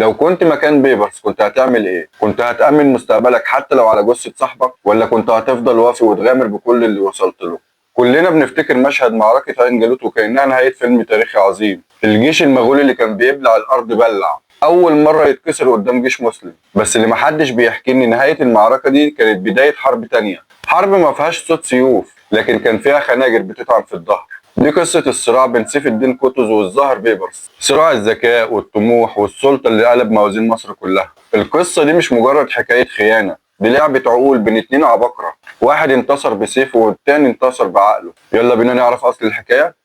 لو كنت مكان بيبرس كنت هتعمل ايه؟ كنت هتأمن مستقبلك حتى لو على جثة صاحبك، ولا كنت هتفضل وافي وتغامر بكل اللي وصلت له؟ كلنا بنفتكر مشهد معركة عين جالوت وكأنها نهاية فيلم تاريخي عظيم. الجيش المغولي اللي كان بيبلع الأرض بلع، أول مرة يتكسر قدام جيش مسلم. بس اللي محدش بيحكي إن نهاية المعركة دي كانت بداية حرب تانية، حرب ما فيهاش صوت سيوف لكن كان فيها خناجر بتطعن في الظهر. دي قصة الصراع بين سيف الدين قطز والظاهر بيبرس، صراع الذكاء والطموح والسلطة اللي قلب موازين مصر كلها. القصة دي مش مجرد حكاية خيانة، دي لعبة عقول بين اتنين عباقرة، واحد انتصر بسيفه والتاني انتصر بعقله. يلا بينا نعرف أصل الحكاية.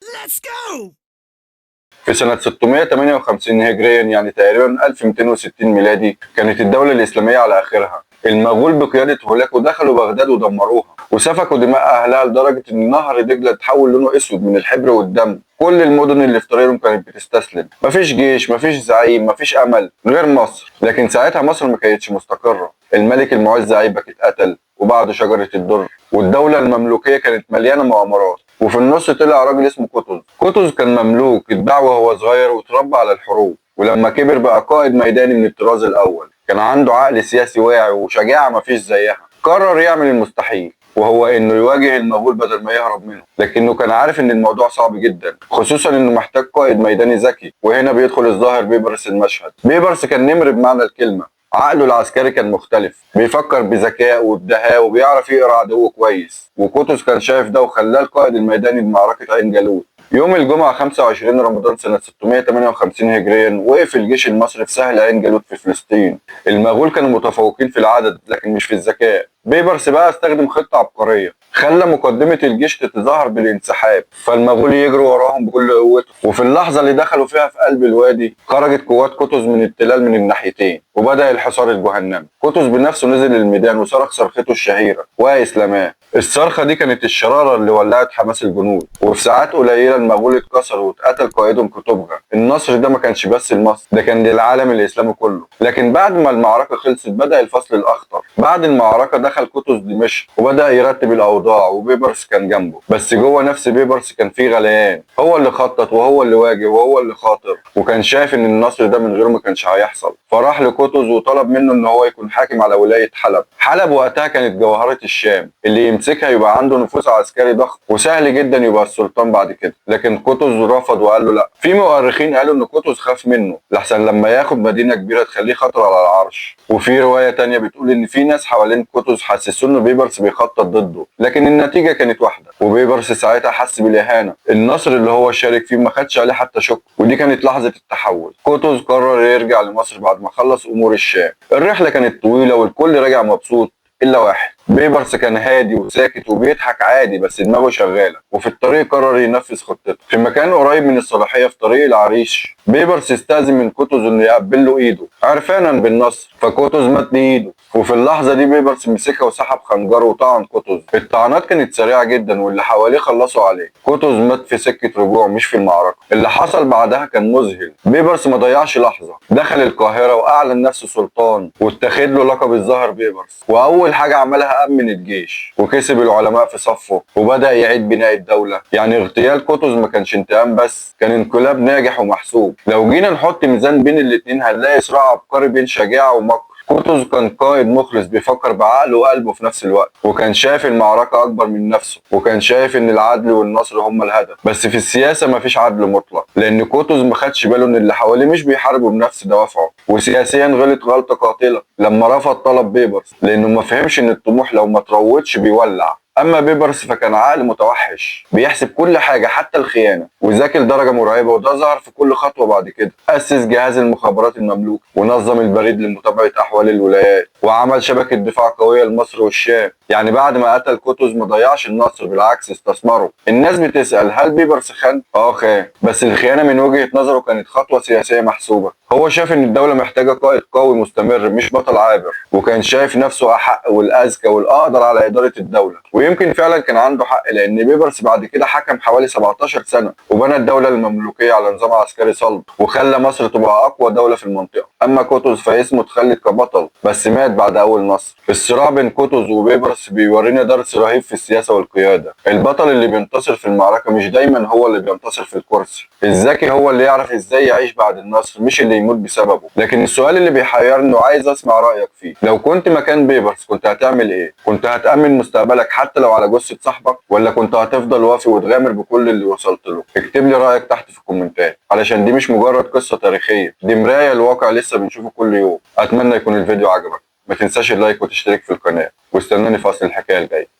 في سنة 658 هجريا، يعني تقريبا 1260 ميلادي، كانت الدولة الإسلامية على آخرها. المغول بقيادة هولاكو دخلوا بغداد ودمروها وسفكوا دماء أهلها لدرجة إن نهر دجلة اتحول لونه أسود من الحبر والدم. كل المدن اللي في طريقهم كانت بتستسلم، مفيش جيش، مفيش زعيم، مفيش أمل غير مصر. لكن ساعتها مصر ما كانتش مستقرة. الملك المعز أيبك اتقتل وبعده شجرة الدر، والدولة المملوكية كانت مليانة مؤامرات. وفي النص طلع راجل اسمه قطز. قطز كان مملوك اتباع وهو صغير واتربى على الحروب، ولما كبر بقى قائد ميداني من الطراز الأول. كان عنده عقل سياسي واعي وشجاعة مفيش زيها. قرر يعمل المستحيل، وهو انه يواجه المغول بدل ما يهرب منهم. لكنه كان عارف ان الموضوع صعب جدا، خصوصا انه محتاج قائد ميداني ذكي. وهنا بيدخل الظاهر بيبرس المشهد. بيبرس كان نمر بمعنى الكلمة. عقله العسكري كان مختلف، بيفكر بذكاء وبدهاء وبيعرف يقرا عدوه كويس. وقطز كان شايف ده وخلاه القائد الميداني بمعركة عين جالوت. يوم الجمعة 25 رمضان سنة 658 هجريا، وقف الجيش المصري في سهل عين جالوت في فلسطين. المغول كانوا متفوقين في العدد لكن مش في الذكاء. بيبرس بقى استخدم خطة عبقرية، خلى مقدمة الجيش تتظاهر بالانسحاب، فالمغول يجروا وراهم بكل قوتهم. وفي اللحظة اللي دخلوا فيها في قلب الوادي، خرجت قوات قطز من التلال من الناحيتين وبدأ الحصار الجهنمي. قطز بنفسه نزل الميدان وصرخ صرخته الشهيرة: وإسلامان. الصرخة دي كانت الشرارة اللي ولعت حماس الجنود، وفي ساعات قليلة المغول اتكسروا واتقتل قائدهم كتبغة. النصر ده ما كانش بس لمصر، ده كان للعالم الإسلامي كله. لكن بعد ما المعركة خلصت بدأ الفصل الأخطر. بعد المعركة دخل قطز دمشق وبدأ يرتب الأوضاع، وبيبرس كان جنبه. بس جوه نفس بيبرس كان فيه غليان. هو اللي خطط وهو اللي واجه وهو اللي خاطر، وكان شايف إن النصر ده من غيره ما كانش هيحصل. فراح لقطز وطلب منه إن هو يكون حاكم على ولاية حلب. حلب وقتها كانت جوهرة الشام، اللي يمسكها يبقى عنده نفوذ عسكري ضخم وسهل جدا يبقى السلطان بعد كده. لكن قطز رفض وقال له لا. في مؤرخين قالوا ان قطز خاف منه لحسن لما ياخد مدينة كبيرة تخليه خطر على العرش. وفي رواية تانية بتقول ان في ناس حوالين قطز حسسوا انه بيبرس بيخطط ضده، لكن النتيجة كانت واحدة. وبيبرس ساعتها حس بالإهانة. النصر اللي هو شارك فيه ما خدش عليه حتى شكر، ودي كانت لحظة التحول. قطز قرر يرجع لمصر بعد ما خلص امور الشام. الرحلة كانت طويلة والكل راجع مبسوط إلا واحد. بيبرس كان هادي وساكت وبيضحك عادي بس دماغه شغالة، وفي الطريق قرر ينفذ خطته. في مكان قريب من الصلاحية في طريق العريش، بيبرس استأذن من قطز إنه يقبل له إيده عرفانا بالنصر، فقطز مد إيده. وفي اللحظة دي بيبرس مسكها وسحب خنجره وطعن قطز. الطعنات كانت سريعة جدا واللي حواليه خلصوا عليه. قطز مات في سكة رجوع مش في المعركة. اللي حصل بعدها كان مذهل. بيبرس ما ضيعش لحظة، دخل القاهرة وأعلن نفسه سلطان واتخذ له لقب الظاهر بيبرس. وأول حاجة عملها أمن الجيش وكسب العلماء في صفه وبدأ يعيد بناء الدولة. يعني اغتيال قطز ما كانش انتقام بس، كان انقلاب ناجح ومحسوب. لو جينا نحط ميزان بين الاتنين هنلاقي صراع عبقري بين شجاعة ومكر. قطز كان قائد مخلص بيفكر بعقله وقلبه في نفس الوقت، وكان شايف المعركة أكبر من نفسه، وكان شايف إن العدل والنصر هما الهدف. بس في السياسة مفيش عدل مطلق، لأن قطز ما خدش باله إن اللي حواليه مش بيحاربوا بنفس دوافعه. وسياسيا غلط غلطة قاتلة لما رفض طلب بيبرس، لأنه ما فهمش إن الطموح لو ما تروضش بيولع. اما بيبرس فكان عقل متوحش بيحسب كل حاجه حتى الخيانه، وذاكر لدرجه مرعبه. وده ظهر في كل خطوه بعد كده. اسس جهاز المخابرات المملوكي ونظم البريد لمتابعه احوال الولايات، وعمل شبكه دفاع قويه لمصر والشام. يعني بعد ما قتل قطز ما ضيعش النصر، بالعكس استثمره. الناس بتسال هل بيبرس خان؟ خان، بس الخيانه من وجهه نظره كانت خطوه سياسيه محسوبه. هو شاف ان الدوله محتاجه قائد قوي مستمر مش بطل عابر، وكان شايف نفسه احق والاذكى والاقدر على اداره الدوله. ويمكن فعلا كان عنده حق، لان بيبرس بعد كده حكم حوالي 17 سنه وبنى الدوله المملوكيه على نظام عسكري صلب، وخلى مصر تبقى اقوى دوله في المنطقه. اما قطز فاسمه اتخلد كبطل بس مات بعد اول نصر. الصراع بين قطز وبيبرس بيورينا درس رهيب في السياسه والقياده. البطل اللي بينتصر في المعركه مش دايما هو اللي بينتصر في الكرسي. الذكي هو اللي يعرف ازاي يعيش بعد النصر، مش اللي يموت بسببه. لكن السؤال اللي بيحيرني وعايز اسمع رايك فيه، لو كنت مكان بيبرس كنت هتعمل ايه؟ كنت هتأمن مستقبلك حتى لو على جثة صاحبك، ولا كنت هتفضل وافي وتغامر بكل اللي وصلت له؟ اكتب لي رايك تحت في الكومنتات، علشان دي مش مجرد قصة تاريخية، دي مراية الواقع لسه بنشوفه كل يوم. اتمنى يكون الفيديو عجبك، ما تنساش اللايك وتشترك في القناة، واستناني في اصل الحكاية الجاية.